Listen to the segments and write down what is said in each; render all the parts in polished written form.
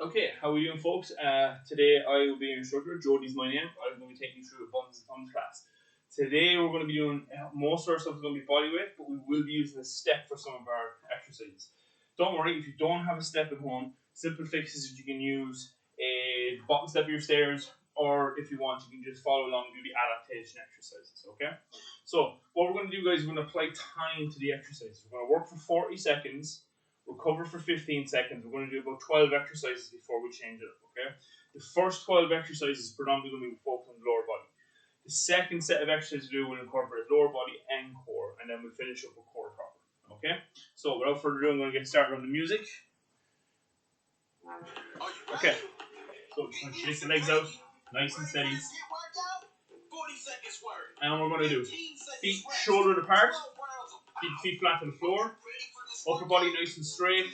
Okay, how are we doing, folks? Today I will be your instructor. Jody's my name. I'm going to be taking you through a buns and thumbs class. Today we're going to be doing, most of our stuff is going to be body weight, but we will be using a step for some of our exercises. Don't worry, if you don't have a step at home, simple fixes you can use a bottom step of your stairs, or if you want, you can just follow along and do the adaptation exercises, okay? So, what we're going to do, guys, is we're going to apply time to the exercise. We're going to work for 40 seconds. Recover for 15 seconds. We're going to do about 12 exercises before we change it up, okay? The first 12 exercises predominantly going to be focused on the lower body. The second set of exercises we do will incorporate lower body and core, and then we'll finish up with core proper, okay? So without further ado, I'm going to get started on the music. Okay, so just going to shake the legs out, nice and steady. And what we're going to do, feet shoulder apart, keep the feet flat to the floor. Upper body nice and straight,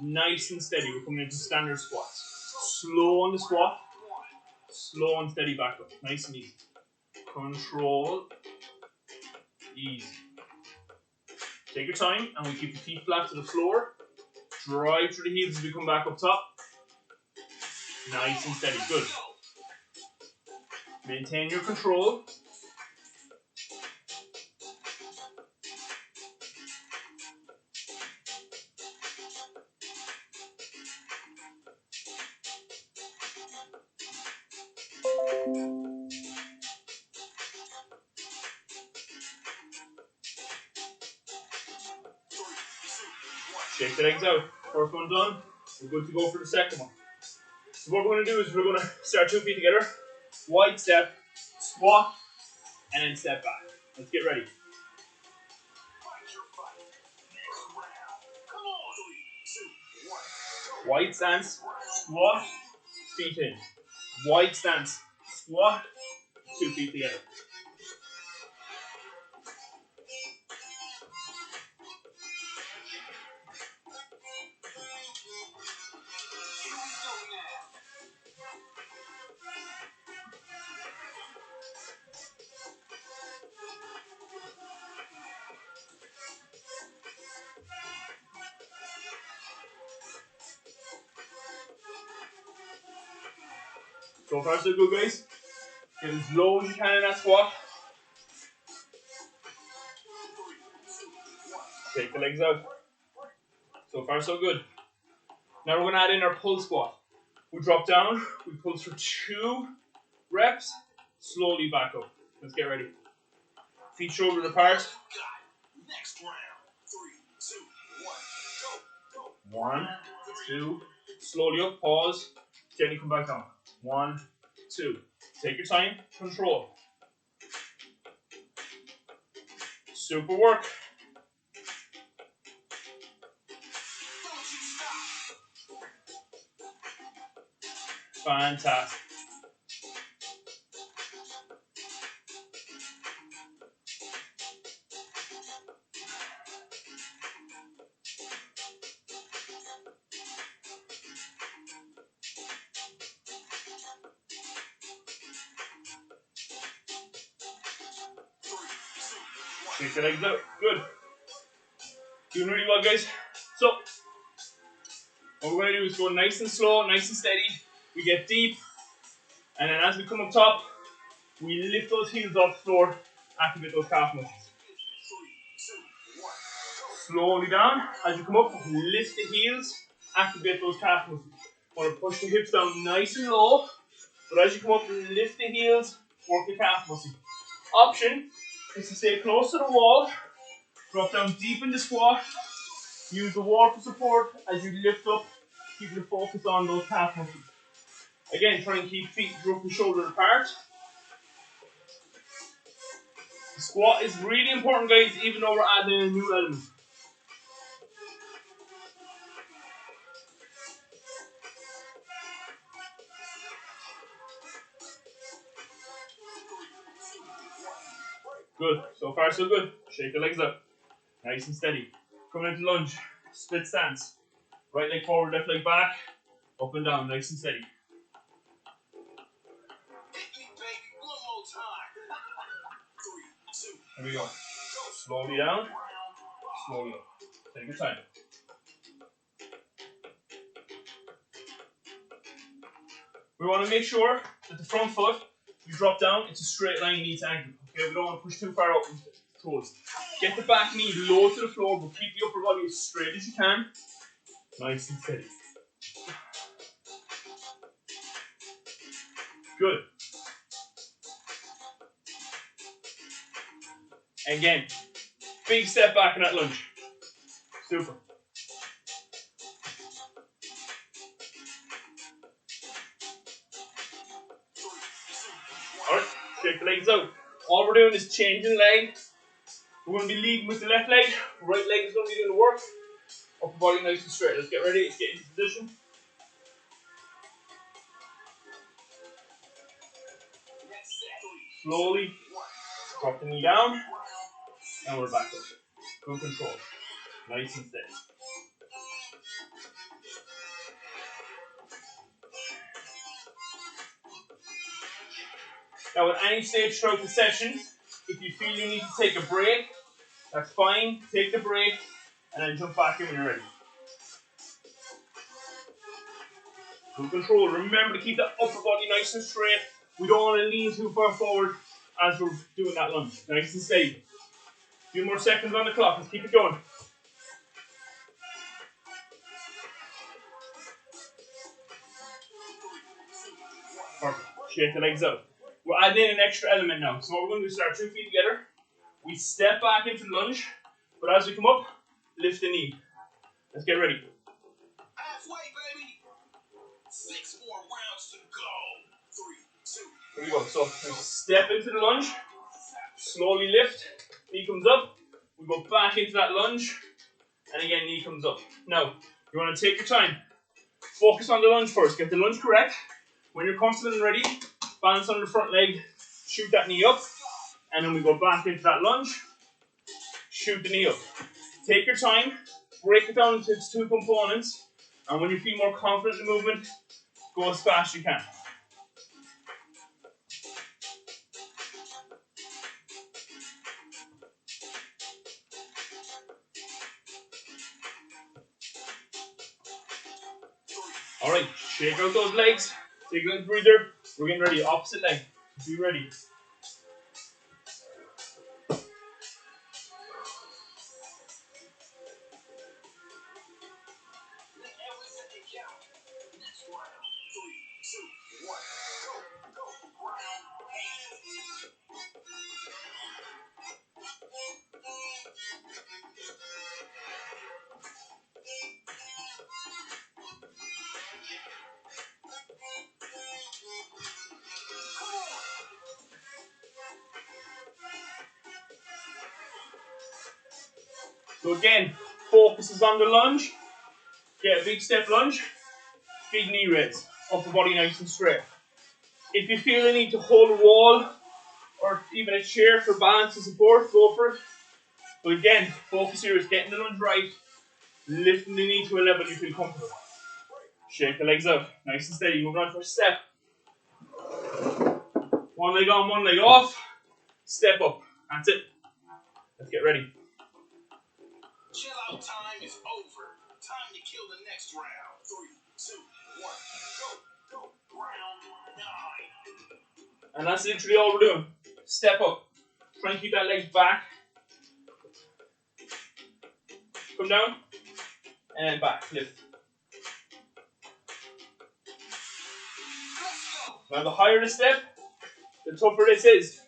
nice and steady. We're coming into standard squats. Slow on the squat, slow and steady back up. Nice and easy. Control, easy. Take your time, and we keep the feet flat to the floor. Drive through the heels as we come back up top. Nice and steady, good. Maintain your control. Shake the legs out. First one done. We're good to go for the second one. So what we're going to do is we're going to start 2 feet together. Wide step, squat, and then step back. Let's get ready. Wide stance, squat, feet in. Wide stance, squat, 2 feet together. So far so good, guys. Get as low as you can in that squat. Take the legs out. So far so good. Now we're going to add in our pull squat. We drop down, we pull for 2 reps, slowly back up. Let's get ready. Feet shoulder apart. Next round. 3, 2, 1, go. 1, 2. Slowly up, pause. Gently come back down. 1, 2. Take your time, control. Super work. Fantastic. Shake the legs out. Good. Doing really well, guys. So, what we're going to do is go nice and slow, nice and steady. We get deep. And then as we come up top, we lift those heels off the floor, activate those calf muscles. Slowly down. As you come up, lift the heels, activate those calf muscles. Want to push the hips down nice and low. But as you come up, lift the heels, work the calf muscle. Option is to stay close to the wall, drop down deep in the squat, use the wall for support as you lift up, keep your focus on those calf muscles. Again, try and keep feet roughly shoulder apart. The squat is really important, guys, even though we're adding a new element. Good. So far, so good. Shake the legs up. Nice and steady. Coming into lunge. Split stance. Right leg forward, left leg back. Up and down. Nice and steady. Here we go. Slowly down. Slowly up. Take your time. We want to make sure that the front foot, you drop down, it's a straight line knee to ankle. Okay, we don't want to push too far up into the toes. Get the back knee low to the floor, but keep the upper body as straight as you can. Nice and steady. Good. Again, big step back in that lunge. Super. Alright, shake the legs out. All we're doing is changing leg. We're going to be leading with the left leg. Right leg is going to be doing the work. Upper body nice and straight. Let's get ready. Let's get into position. Slowly drop the knee down. And we're back up. Good control. Nice and steady. Now at any stage throughout the session, if you feel you need to take a break, that's fine. Take the break and then jump back in when you're ready. Good control. Remember to keep the upper body nice and straight. We don't want to lean too far forward as we're doing that lunge. Nice and steady. A few more seconds on the clock. Let's keep it going. Perfect. Shake the legs out. We're adding in an extra element now. So what we're going to do is start 2 feet together. We step back into the lunge, but as we come up, lift the knee. Let's get ready. Halfway, baby. 6 more rounds to go. 3, 2. Here we go. So we step into the lunge, slowly lift, knee comes up. We go back into that lunge, and again, knee comes up. Now, you want to take your time. Focus on the lunge first. Get the lunge correct. When you're comfortable and ready, balance on the front leg, shoot that knee up, and then we go back into that lunge, shoot the knee up. Take your time, break it down into its 2 components, and when you feel more confident in the movement, go as fast as you can. Alright, shake out those legs, take a little breather, we're getting ready, opposite leg, be ready. So again, focus is on the lunge, get a big step lunge, big knee raise, upper body nice and straight. If you feel the need to hold a wall or even a chair for balance and support, go for it. But again, focus here is getting the lunge right, lifting the knee to a level you feel comfortable. Shake the legs out, nice and steady, moving on for a step. One leg on, one leg off, step up, that's it. Let's get ready. Chill out time is over. Time to kill the next round. 3, 2, 1, go. Round 9. And that's literally all we're doing. Step up. Try and keep that leg back. Come down. And back. Lift. Now the higher the step, the tougher this is.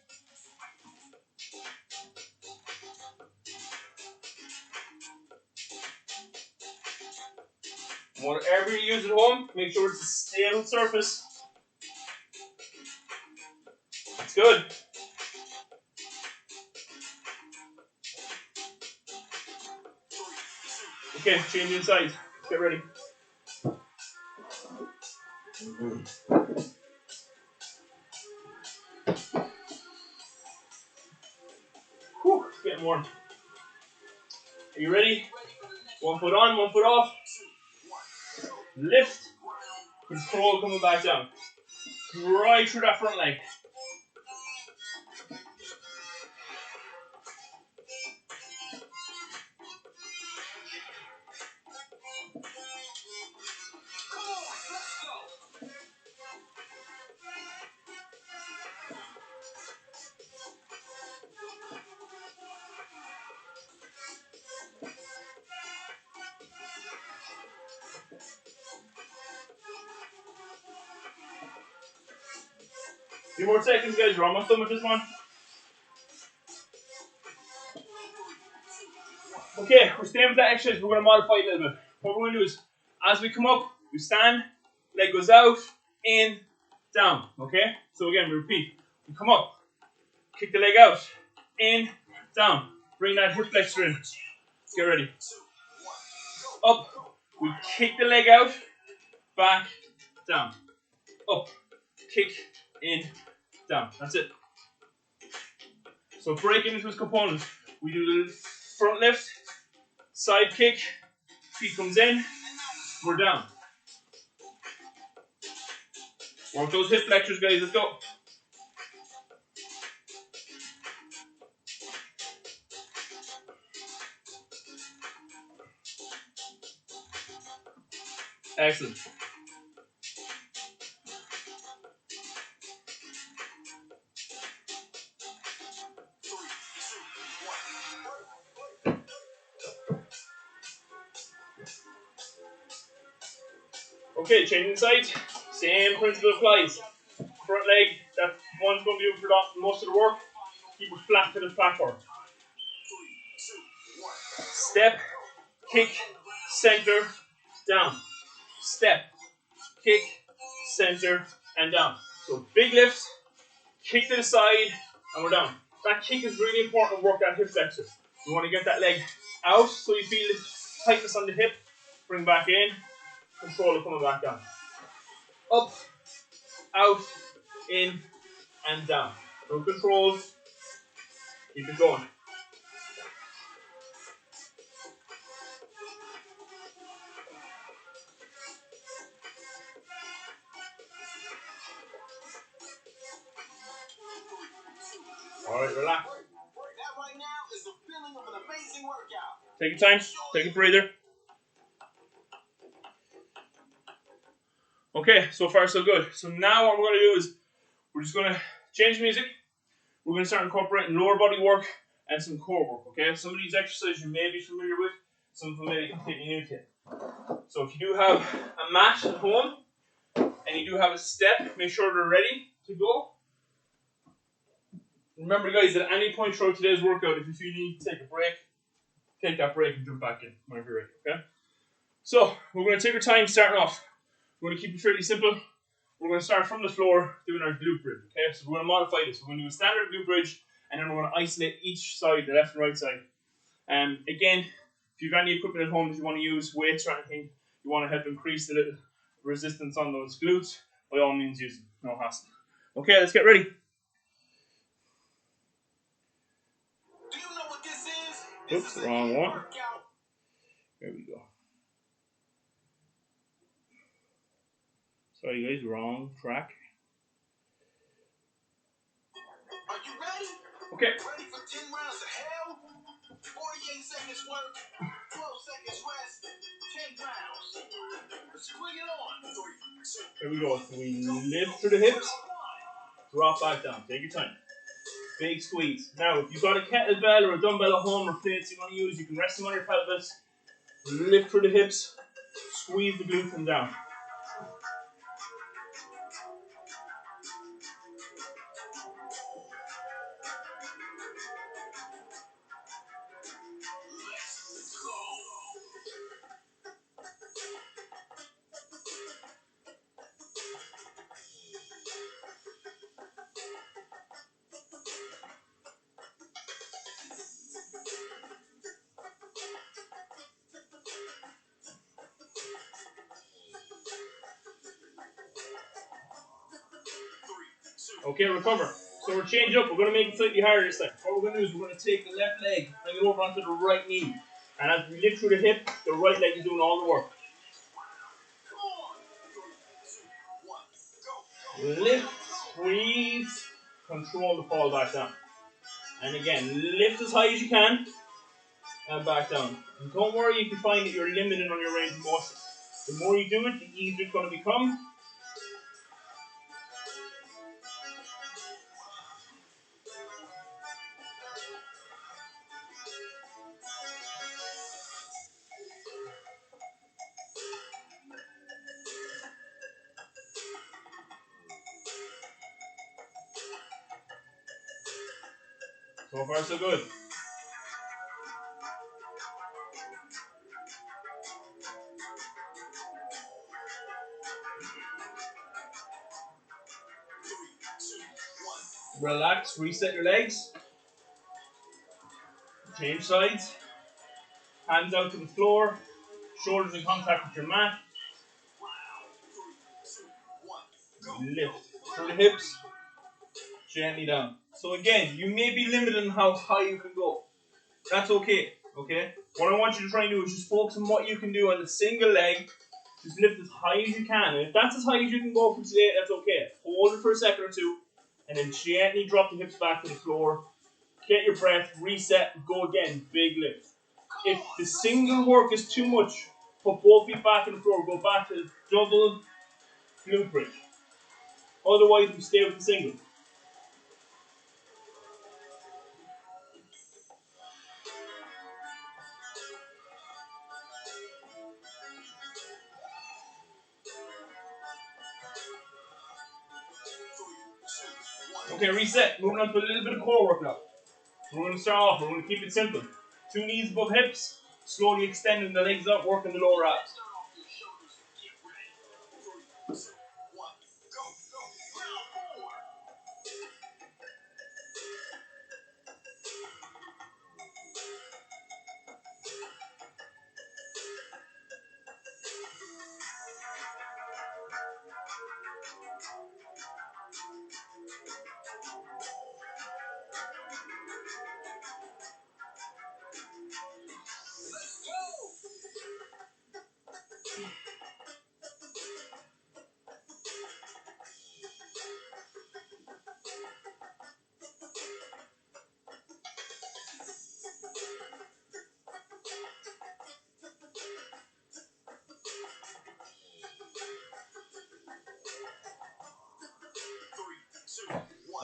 Whatever you use at home, make sure it's a stable surface. That's good. Okay, changing sides. Let's get ready. Whew, getting warm. Are you ready? 1 foot on, 1 foot off. Lift. Control coming back down. Right through that front leg. Few more seconds, guys. We're almost done with this one. Okay, we're staying with that exercise. We're going to modify it a little bit. What we're going to do is, as we come up, we stand, leg goes out, in, down. Okay? So again, we repeat. We come up, kick the leg out, in, down. Bring that hip flexor in. Get ready. Up, we kick the leg out, back, down. Up, kick, in, down. That's it. So breaking into its components. We do the front lift, side kick, feet comes in, we're down. Work those hip flexors, guys. Let's go. Excellent. Okay, changing sides. Same principle applies. Front leg, that one's going to be doing for most of the work. Keep it flat to the platform. Step, kick, center, down. Step, kick, center, and down. So big lifts, kick to the side, and we're down. That kick is really important to work that hip flexor. You want to get that leg out so you feel the tightness on the hip. Bring back in, control it coming back down. Up, out, in, and down. No controls. Keep it going. Alright, relax. That right now is the feeling of an amazing workout. Take your time. Take a breather. Okay, so far so good. So now what we're going to do is we're just going to change music. We're going to start incorporating lower body work and some core work, okay? Some of these exercises you may be familiar with, some of them may be completely new to you. So if you do have a mat at home and you do have a step, make sure they're ready to go. Remember, guys, at any point throughout today's workout, if you feel you need to take a break, take that break and jump back in whenever you're ready, okay? So we're going to take our time starting off. We're going to keep it fairly simple. We're going to start from the floor doing our glute bridge, okay? So we're going to modify this. We're going to do a standard glute bridge, and then we're going to isolate each side, the left and right side. Again, if you've got any equipment at home that you want to use, weights or anything, you want to help increase the little resistance on those glutes, by all means use them, no hassle. Okay, let's get ready. Do you know what this is? Oops, wrong one. There we go. Sorry guys, wrong track. Are you ready? Okay. Ready for 10 rounds of hell? 48 seconds work, 12 seconds rest, 10 rounds. Let's bring it on. 3, 2, Here we go. So we lift through the hips, drop back down. Take your time. Big squeeze. Now, if you've got a kettlebell or a dumbbell at home or plates you want to use, you can rest them on your pelvis, lift through the hips, squeeze the glutes and down. Okay, recover. So we're changing up. We're going to make it slightly harder this time. What we're going to do is we're going to take the left leg, bring it over onto the right knee. And as we lift through the hip, the right leg is doing all the work. Lift, squeeze, control the fall back down. And again, lift as high as you can and back down. And don't worry if you find that you're limited on your range of motion. The more you do it, the easier it's going to become. So far, so good. Relax, reset your legs. Change sides. Hands out to the floor. Shoulders in contact with your mat. Lift through the hips. Gently down. So again, you may be limited on how high you can go. That's okay. Okay? What I want you to try and do is just focus on what you can do on the single leg. Just lift as high as you can. And if that's as high as you can go for today, that's okay. Hold it for a second or two. And then gently drop the hips back to the floor. Get your breath, reset, go again. Big lift. If the single work is too much, put both feet back on the floor. Go back to double glute bridge. Otherwise, we stay with the single. Okay, reset. Moving on to a little bit of core work now. We're going to start off. We're going to keep it simple. 2 knees above hips. Slowly extending the legs up, working the lower abs.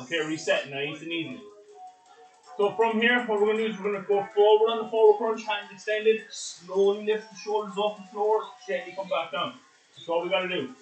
Okay, reset. Nice and easy. So from here, what we're going to do is we're going to go forward on the forward crunch, hands extended. Slowly lift the shoulders off the floor. Gently come back down. That's all we got to do.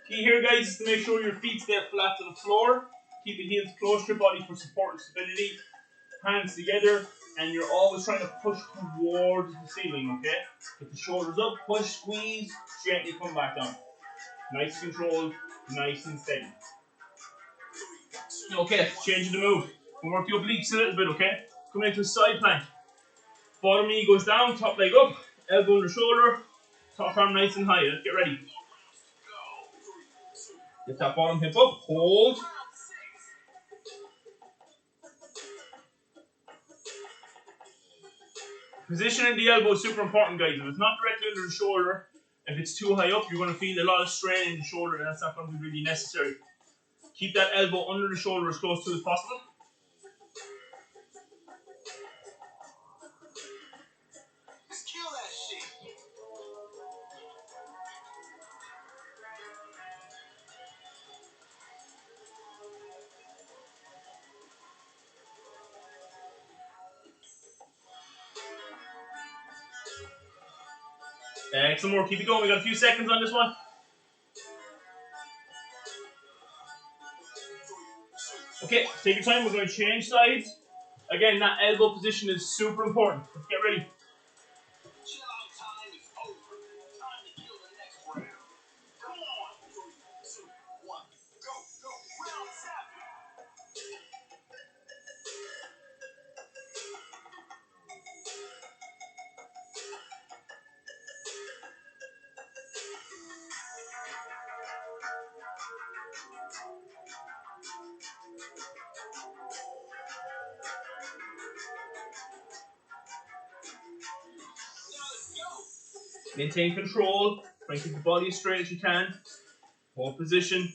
Key here, guys, is to make sure your feet stay flat to the floor. Keep the heels close to your body for support and stability. Hands together, and you're always trying to push towards the ceiling, okay? Get the shoulders up, push, squeeze, gently come back down. Nice control, nice and steady. Okay, changing the move. We'll work your obliques a little bit, okay? Come into a side plank. Bottom knee goes down, top leg up, elbow under shoulder, top arm nice and high. Let's get ready. Get that bottom hip up, hold. Positioning the elbow is super important, guys. If it's not directly under the shoulder, if it's too high up, you're going to feel a lot of strain in the shoulder, and that's not going to be really necessary. Keep that elbow under the shoulder as close to as possible. Just kill that shit. Some more. Keep it going. We got a few seconds on this one. Okay, take your time. We're going to change sides. Again, that elbow position is super important. Let's get ready. Chill out time is over. Time to kill the next round. Come on. 3, 2, 1, go, go. Round 7. Maintain control. Try and keep the body as straight as you can. Hold position.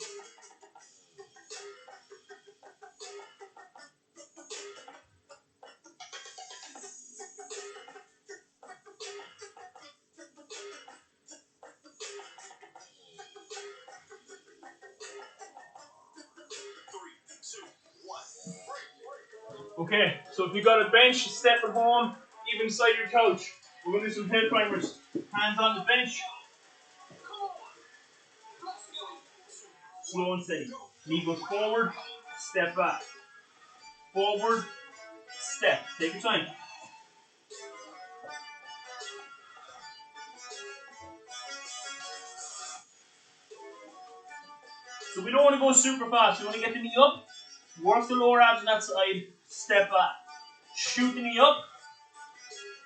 Okay, so if you got a bench, step at home, even beside your couch. We're going to do some hill climbers. Hands on the bench. Slow and steady. Knee goes forward, step back. Forward, step. Take your time. So we don't want to go super fast. We want to get the knee up, work the lower abs on that side, step back. Shoot the knee up,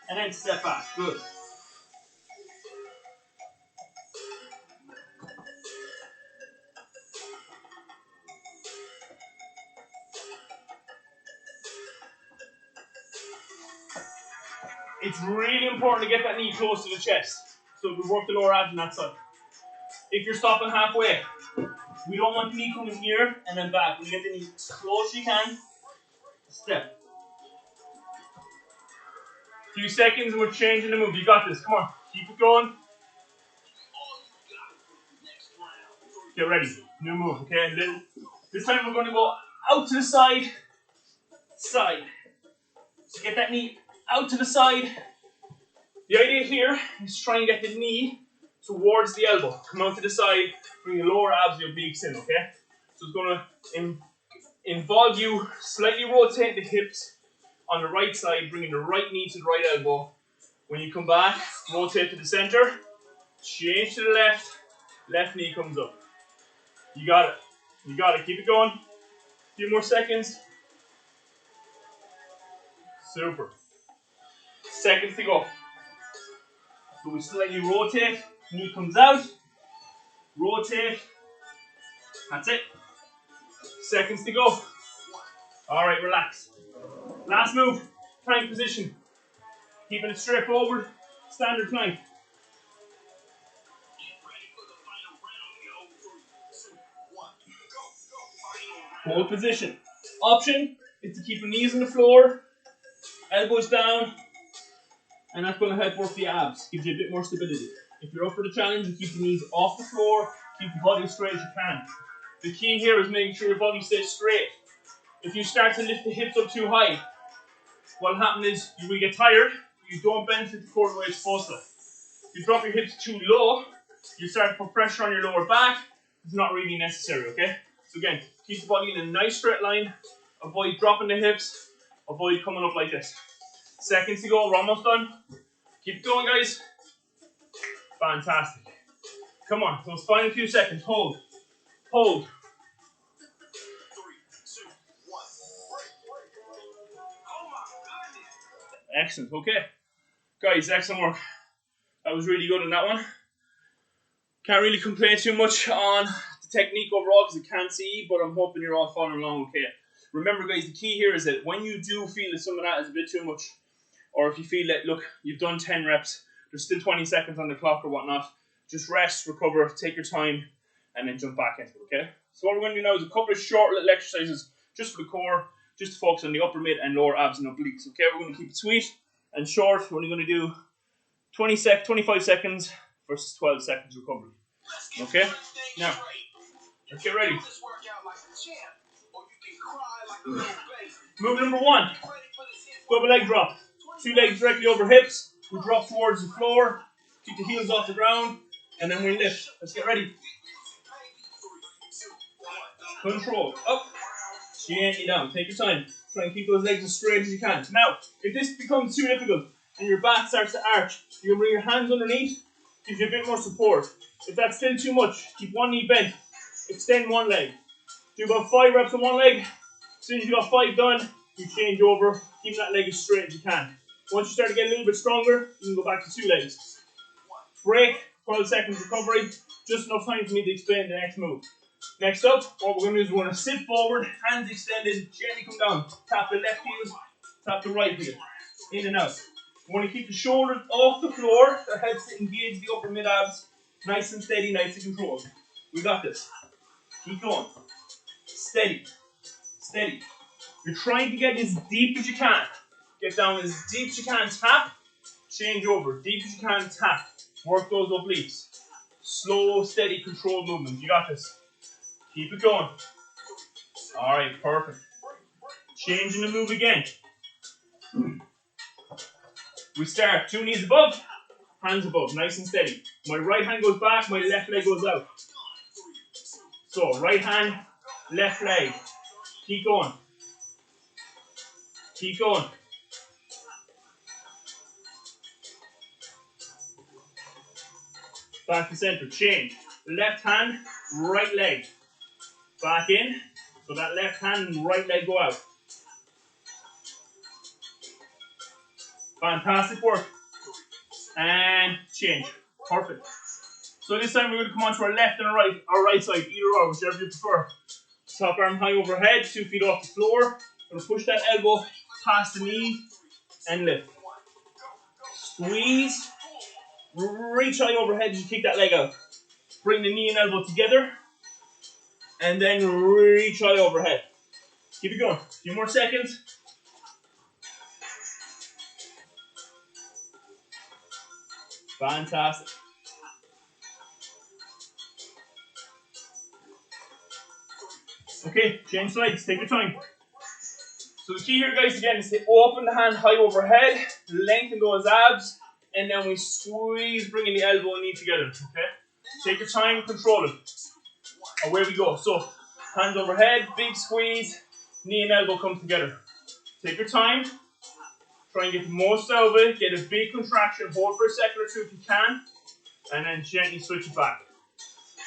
and then step back. Good. It's really important to get that knee close to the chest. So we work the lower abs on that side. If you're stopping halfway, we don't want the knee coming here and then back. We get the knee as close as you can. Step. Few seconds and we're changing the move. You got this. Come on. Keep it going. Get ready. New move, okay? This time we're going to go out to the side. Side. So get that knee out to the side. The idea here is to try and get the knee towards the elbow. Come out to the side. Bring your lower abs, your obliques in, okay? So it's going to involve you slightly rotate the hips on the right side, bringing the right knee to the right elbow. When you come back, rotate to the center, change to the left, left knee comes up. You got it. You got it. Keep it going. A few more seconds. Super. Seconds to go. So we slightly rotate, knee comes out, rotate. That's it. Seconds to go. All right, relax. Last move, plank position. Keeping it straight forward, standard plank. Hold position. Option is to keep your knees on the floor, elbows down, and that's going to help work the abs. Gives you a bit more stability. If you're up for the challenge, you keep the knees off the floor, keep the body as straight as you can. The key here is making sure your body stays straight. If you start to lift the hips up too high, what'll happen is you will get tired, you don't benefit the core the way it's supposed to. If you drop your hips too low, you start to put pressure on your lower back. It's not really necessary, okay? So again, keep the body in a nice straight line, avoid dropping the hips, avoid coming up like this. Seconds to go, we're almost done. Keep going, guys. Fantastic. Come on, those final few seconds. Hold. Hold. 3, 2, 1. Oh my goodness. Excellent. Okay. Guys, excellent work. That was really good on that one. Can't really complain too much on the technique overall because I can't see, but I'm hoping you're all following along okay. Remember, guys, the key here is that when you do feel that some of that is a bit too much, or if you feel that, look, you've done 10 reps, there's still 20 seconds on the clock or whatnot, just rest, recover, take your time, and then jump back into it, okay? So what we're going to do now is a couple of short little exercises just for the core, just to focus on the upper, mid, and lower abs and obliques, okay? We're going to keep it sweet and short. We're only going to do 25 seconds versus 12 seconds recovery, okay? Now, let's get ready. Move number 1, double leg drop. 2 legs directly over hips. We drop towards the floor. Keep the heels off the ground. And then we lift. Let's get ready. Control. Up. Gently down. Take your time. Try and keep those legs as straight as you can. Now, if this becomes too difficult and your back starts to arch, you can bring your hands underneath. Gives you a bit more support. If that's still too much, keep one knee bent. Extend one leg. Do about 5 reps on one leg. As soon as you got 5 done, you change over. Keep that leg as straight as you can. Once you start to get a little bit stronger, you can go back to 2 legs. Break, 12 seconds recovery. Just enough time for me to explain the next move. Next up, what we're going to do is we're going to sit forward, hands extended, gently come down. Tap the left heel, tap the right heel. In and out. We want to keep the shoulders off the floor. That helps to engage the upper mid abs. Nice and steady, nice and controlled. We got this. Keep going. Steady. Steady. You're trying to get as deep as you can. Get down as deep as you can. Tap. Change over. Deep as you can. Tap. Work those obliques. Slow, steady, controlled movement. You got this. Keep it going. Alright, perfect. Changing the move again. We start 2 knees above, hands above, nice and steady. My right hand goes back, my left leg goes out. So, right hand, left leg. Keep going. Keep going. Back to center, change. Left hand, right leg. Back in. So that left hand and right leg go out. Fantastic work. And change. Perfect. So this time we're going to come on to our left and our right side, either or, whichever you prefer. Top arm high overhead, 2 feet off the floor. Going to push that elbow past the knee and lift. Squeeze. Reach high overhead as you kick that leg out. Bring the knee and elbow together. And then reach high overhead. Keep it going. A few more seconds. Fantastic. Okay, change sides. Take your time. So the key here, guys, again, is to open the hand high overhead, lengthen those abs, and then we squeeze, bringing the elbow and knee together, okay? Take your time, control it. Away we go. So, hands overhead, big squeeze, knee and elbow come together. Take your time. Try and get the most out of it. Get a big contraction. Hold for a second or two if you can. And then gently switch it back.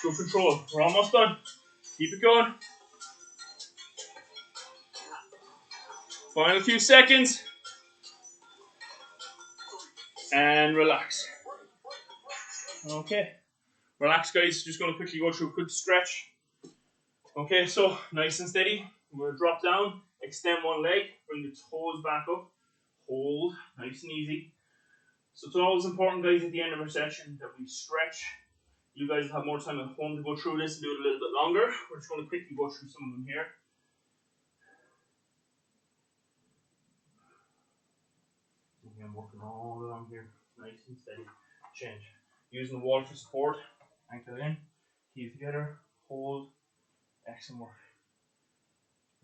Good control. We're almost done. Keep it going. Final few seconds. And relax. Okay. Relax, guys. Just going to quickly go through a quick stretch. Okay, so nice and steady. We're going to drop down. Extend one leg. Bring the toes back up. Hold. Nice and easy. So it's always important, guys, at the end of our session that we stretch. You guys have more time at home to go through this and do it a little bit longer. We're just going to quickly go through some of them here. I'm working all along here. Nice and steady. Change. Using the wall for support. Ankle in. Keep together. Hold. Excellent work.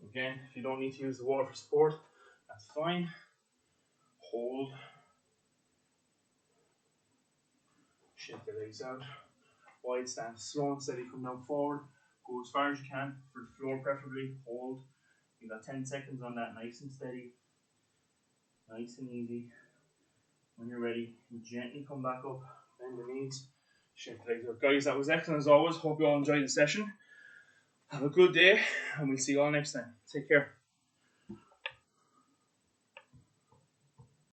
Again, if you don't need to use the wall for support, that's fine. Hold. Shift the legs out. Wide stance. Slow and steady. Come down forward. Go as far as you can. For the floor preferably. Hold. You got 10 seconds on that. Nice and steady. Nice and easy. When you're ready, you gently come back up. Bend the knees. Shift the legs out. Guys, that was excellent as always. Hope you all enjoyed the session. Have a good day, and we'll see you all next time. Take care.